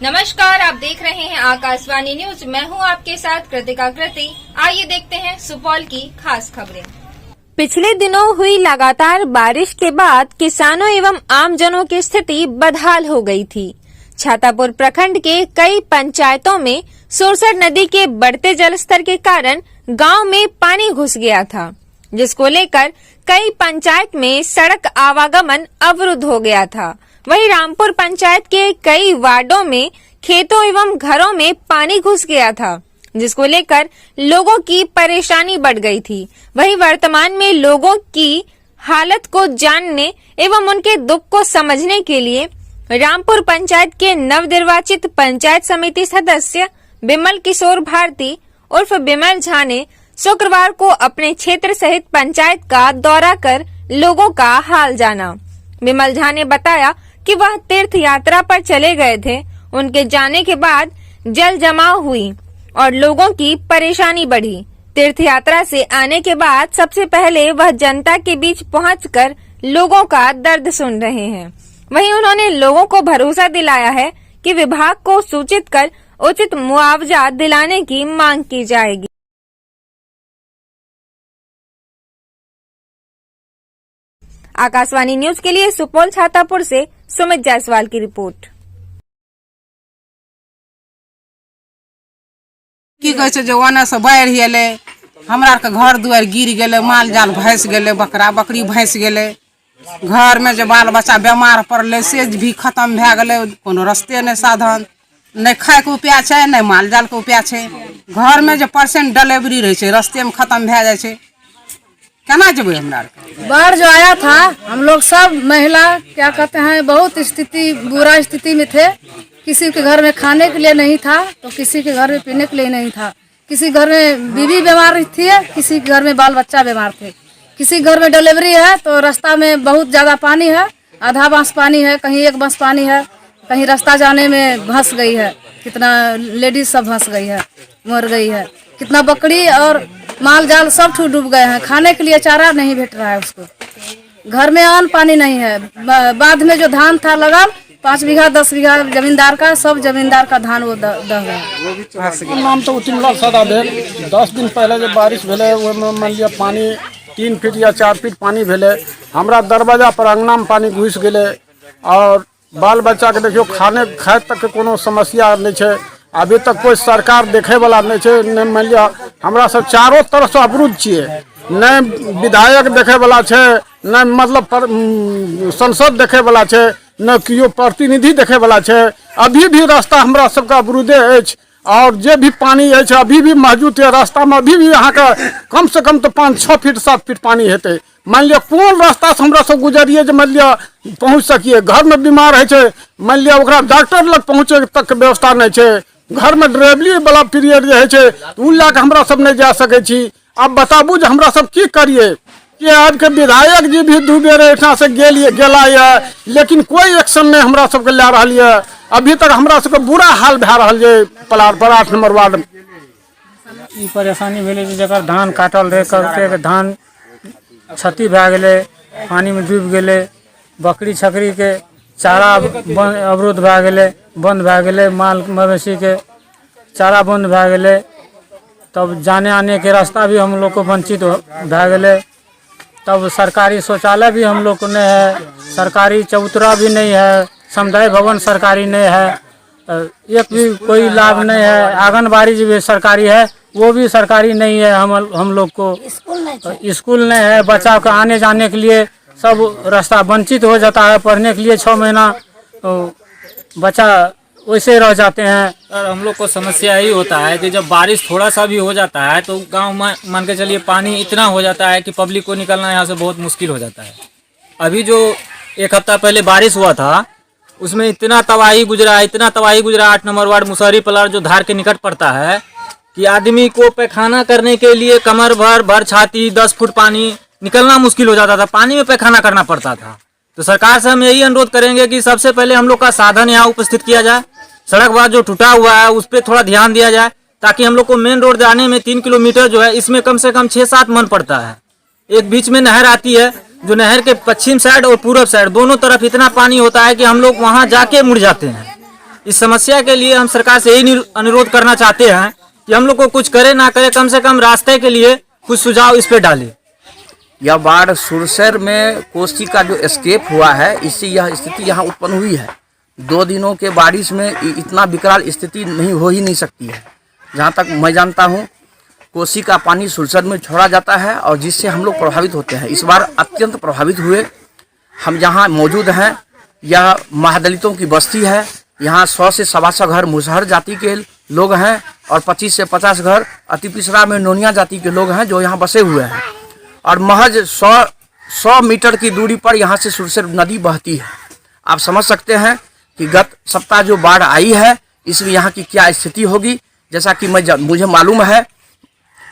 नमस्कार, आप देख रहे हैं आकाशवाणी न्यूज। मैं हूं आपके साथ कृतिका कृति। आइए देखते हैं सुपौल की खास खबरें। पिछले दिनों हुई लगातार बारिश के बाद किसानों एवं आमजनों की स्थिति बदहाल हो गई थी। छातापुर प्रखंड के कई पंचायतों में सुरसर नदी के बढ़ते जलस्तर के कारण गांव में पानी घुस गया था, जिसको लेकर कई पंचायत में सड़क आवागमन अवरुद्ध हो गया था। वहीं रामपुर पंचायत के कई वार्डों में खेतों एवं घरों में पानी घुस गया था, जिसको लेकर लोगों की परेशानी बढ़ गई थी। वहीं वर्तमान में लोगों की हालत को जानने एवं उनके दुख को समझने के लिए रामपुर पंचायत के नवनिर्वाचित पंचायत समिति सदस्य बिमल किशोर भारती उर्फ बिमल झा ने शुक्रवार को अपने क्षेत्र सहित पंचायत का दौरा कर लोगों का हाल जाना। बिमल झा ने बताया कि वह तीर्थ यात्रा पर चले गए थे। उनके जाने के बाद जल जमाव हुई और लोगों की परेशानी बढ़ी। तीर्थ यात्रा से आने के बाद सबसे पहले वह जनता के बीच पहुंचकर लोगों का दर्द सुन रहे हैं। वहीं उन्होंने लोगों को भरोसा दिलाया है कि विभाग को सूचित कर उचित मुआवजा दिलाने की मांग की जाएगी। आकाशवाणी न्यूज के लिए सुपौल छातापुर से सुमित जायसवाल की रिपोर्ट। की कहे छै जवाना से बाढ़ एले, हमरा के घर दुआर गिर गेले, माल जाल भैंस गेले, बकरा बकरी भैंस गेले। घर में जो बाल बच्चा बीमार पड़ले से भी खत्म भए गेले। कोनो रस्ते नहीं साधन, नहीं खाए के उपाय छै, नहीं माल जाल के उपाय छै। घर में जो पेशेंट डिलीवरी रहे छै रस्ते में खत्म भए जाए छै। केना जेबे हमरा? बाढ़ जो आया था, हम लोग सब महिला क्या कहते हैं बहुत स्थिति बुरा स्थिति में थे। किसी के घर में खाने के लिए नहीं था तो किसी के घर में पीने के लिए नहीं था। किसी घर में बीवी बीमार थी, किसी के घर में बाल बच्चा बीमार थे। किसी घर में डिलीवरी है तो रास्ता में बहुत ज्यादा पानी है, आधा बांस पानी है, कहीं एक बांस पानी है, कहीं रास्ता जाने में धंस गई है। कितना लेडीज सब धंस गई है, मर गई है। कितना बकरी और माल जाल सब डूब गए हैं। खाने के लिए चारा नहीं भेट रहा है उसको। घर में अन्न पानी नहीं है। बाद में जो धान था लगा 5 बीघा 10 बीघा जमींदार का, सब जमींदार का धान वो दह गया। नाम तो उतिमलाल सदा भेल। 10 दिन पहले जब बारिश भेले मान लिया पानी 3 फीट या 4 फीट पानी भेले। हमरा दरवाजा पर अंगना में पानी घुस गेले और बाल बच्चा के देखियो खाने खाए तक के कोनो समस्या नहीं है। अभी तक कोई सरकार देखे वाला नहीं है। नहीं मान लिया हमरा सब चारों तरफ से अवरुद्ध छिए। नहीं विधायक देखे वाला है, नहीं मतलब संसद देखे वाला है, न कियो प्रतिनिधि देखे वाला है। अभी भी रास्ता हमरा सबका अवरुद्धे अछि और जे भी पानी है अभी भी मौजूद है रास्ता में। अभी भी यहाँ का कम से कम तो 5-6 फीट 7 फीट पानी हेते। मान लिया कौन रास्ता से हमरा सब गुजरिए जो मान लिया पहुँच सकिए। घर में बीमार है, मान लिया ओकरा डॉक्टर लग पहुँचे तक व्यवस्था नहीं है। घर में डिलीवरी वाला पीरियड जे है उ लैके हमरा सब नहीं जा सके छी। अब बताबू जो हमरा सब की करिए कि आज के विधायक जी भी 2 बेर एठाम से गेला है, लेकिन कोई एक्शन नहीं हमरा सबके ले रहा है। अभी तक हमरा सबके बुरा हाल भए रहा है। पलार 8 नंबर वार्ड में ई परेशानी भेले जकर धान काटल रहे, करके धान क्षति भए गेले, पानी में डूब गेले। बकरी छकरी के चारा अवरुद्ध भए गेले, बंद भए गेले। माल मवेशी के चारा बंद भए गेले। तब जाने आने के रास्ता भी हम लोग को वंचित भए गेले। तब सरकारी शौचालय भी हम लोग को नहीं है, सरकारी चबूतरा भी नहीं है, समुदाय भवन सरकारी नहीं है, एक भी कोई लाभ नहीं है। आंगनबाड़ी भी सरकारी है, वो भी सरकारी नहीं है। हम लोग को स्कूल नहीं है। बच्चा को आने जाने के लिए सब रास्ता वंचित हो जाता है। पढ़ने के लिए 6 महीना बच्चा वैसे रह जाते हैं। और हम लोग को समस्या यही होता है कि जब बारिश थोड़ा सा भी हो जाता है तो गांव में मान के चलिए पानी इतना हो जाता है कि पब्लिक को निकलना यहाँ से बहुत मुश्किल हो जाता है। अभी जो 1 हफ्ता पहले बारिश हुआ था उसमें इतना तबाही गुजरा 8 नंबर वार्ड मुसहरी पलार जो धार के निकट पड़ता है कि आदमी को पैखाना करने के लिए कमर भर छाती 10 फुट पानी निकलना मुश्किल हो जाता था। पानी में पैखाना करना पड़ता था। तो सरकार से हम यही अनुरोध करेंगे कि सबसे पहले हम लोग का साधन यहाँ उपस्थित किया जाए। सड़क बार जो टूटा हुआ है उस पर थोड़ा ध्यान दिया जाए ताकि हम लोग को मेन रोड जाने में 3 किलोमीटर जो है इसमें कम से कम 6-7 मन पड़ता है। एक बीच में नहर आती है जो नहर के पश्चिम साइड और पूर्व साइड दोनों तरफ इतना पानी होता है कि हम लोग वहाँ जाके मुड़ जाते हैं। इस समस्या के लिए हम सरकार से यही अनुरोध करना चाहते हैं कि हम लोग को कुछ करे ना करे, कम से कम रास्ते के लिए कुछ सुझाव इस पे डालें। यह बाढ़ सुरसर में कोसी का जो एस्केप हुआ है, इससे यह स्थिति यहाँ उत्पन्न हुई है। 2 दिनों के बारिश में इतना विकराल स्थिति नहीं हो ही नहीं सकती है। जहाँ तक मैं जानता हूँ, कोसी का पानी सुरसर में छोड़ा जाता है और जिससे हम लोग प्रभावित होते हैं। इस बार अत्यंत प्रभावित हुए। हम जहाँ मौजूद हैं, यह महादलितों की बस्ती है। यहाँ 100 से 125 घर मुसहर जाति के लोग हैं और 25 से 50 घर अति पिछड़ा में नोनिया जाति के लोग हैं जो यहाँ बसे हुए हैं। और महज 100 मीटर की दूरी पर यहाँ से सुरसर नदी बहती है। आप समझ सकते हैं कि गत सप्ताह जो बाढ़ आई है, इसमें यहाँ की क्या स्थिति होगी। जैसा कि मुझे मालूम है,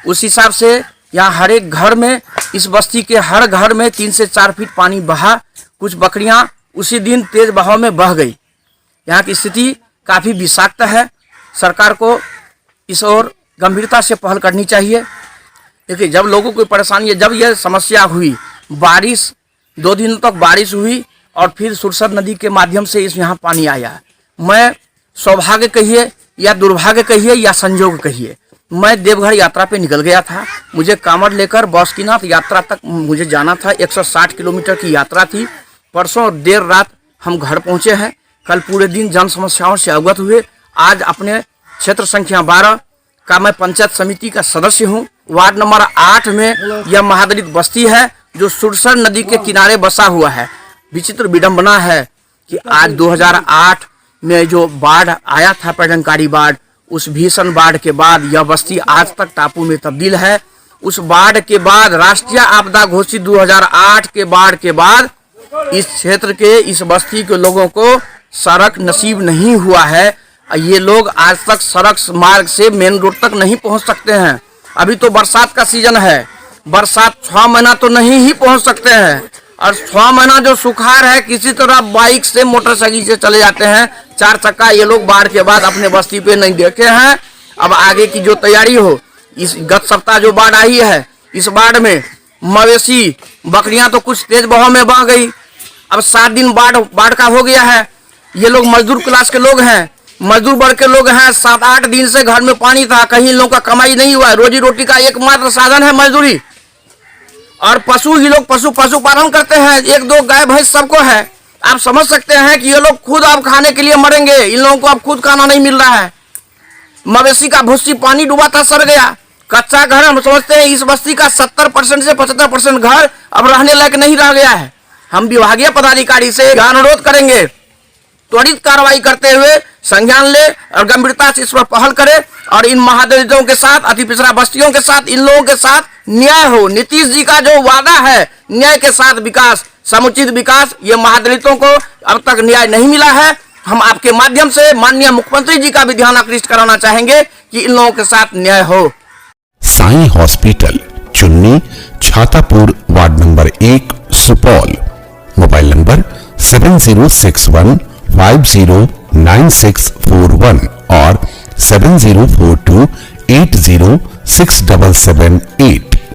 उस हिसाब से यहाँ हर एक घर में, इस बस्ती के हर घर में 3 से 4 फीट पानी बहा। कुछ बकरियाँ उसी दिन तेज बहाव में बह गई। यहाँ की स्थिति काफ़ी विषाक्त है। सरकार को इस ओर गंभीरता से पहल करनी चाहिए। देखिए, जब लोगों को परेशानी है, जब यह समस्या हुई, बारिश 2 दिन तक बारिश हुई और फिर सुरसर नदी के माध्यम से यहाँ पानी आया। मैं सौभाग्य कहिए या दुर्भाग्य कहिए या संजोग कहिए, मैं देवघर यात्रा पे निकल गया था। मुझे कांवड़ लेकर बासुकीनाथ यात्रा तक मुझे जाना था। 160 किलोमीटर की यात्रा थी। परसों देर रात हम घर पहुँचे हैं। कल पूरे दिन जन समस्याओं से अवगत हुए। आज अपने क्षेत्र संख्या 12 का मैं पंचायत समिति का सदस्य हूँ। वार्ड नंबर 8 में यह महादलित बस्ती है जो सुरसर नदी के किनारे बसा हुआ है। विचित्र विडंबना है कि आज 2008 में जो बाढ़ आया था, प्रलयंकारी बाढ़, उस भीषण बाढ़ के बाद यह बस्ती आज तक टापू में तब्दील है। उस बाढ़ के बाद, राष्ट्रीय आपदा घोषित 2008 के बाढ़ के बाद, इस क्षेत्र के, इस बस्ती के लोगों को सड़क नसीब नहीं हुआ है। ये लोग आज तक सड़क मार्ग से मेन रोड तक नहीं पहुंच सकते हैं। अभी तो बरसात का सीजन है, बरसात 6 महीना तो नहीं ही पहुंच सकते हैं। और 6 महीना जो सुखाड़ है, किसी तरह बाइक से, मोटरसाइकिल से चले जाते हैं। 4 चक्का ये लोग बाढ़ के बाद अपने बस्ती पे नहीं देखे हैं। अब आगे की जो तैयारी हो, इस गत सप्ताह जो बाढ़ आई है, इस बाढ़ में मवेशी, बकरियां तो कुछ तेज बहाव में बह गई। अब 7 दिन बाढ़ का हो गया है। ये लोग मजदूर क्लास के लोग हैं, मजदूर वर्ग के लोग हैं। 7-8 दिन से घर में पानी था, कहीं इन लोगों का कमाई नहीं हुआ है। रोजी रोटी का एकमात्र साधन है मजदूरी। और पशु ही लोग पशुपालन करते हैं। 1-2 गाय भैंस सबको है। आप समझ सकते हैं कि ये लोग खुद अब खाने के लिए मरेंगे। इन लोगों को अब खुद खाना नहीं मिल रहा है। मवेशी का भूसी पानी डूबा था, सड़ गया। कच्चा घर, हम समझते हैं इस बस्ती का 70% से 75% घर अब रहने लायक नहीं रह गया है। हम विभागीय पदाधिकारी से अनुरोध करेंगे, त्वरित कार्रवाई करते हुए संज्ञान ले और गंभीरता से इस पर पहल करे और इन महादलितों के साथ, अति पिछड़ा बस्तियों के साथ, इन लोगों के साथ न्याय हो। नीतीश जी का जो वादा है, न्याय के साथ विकास, समुचित विकास, ये महादलितों को अब तक न्याय नहीं मिला है। हम आपके माध्यम से माननीय मुख्यमंत्री जी का भी ध्यान आकृष्ट कराना चाहेंगे कि इन लोगों के साथ न्याय हो। साईं हॉस्पिटल, चुन्नी, Chhatapur, ward number 1, Supaul. Mobile number 7061509641 और 7042806778।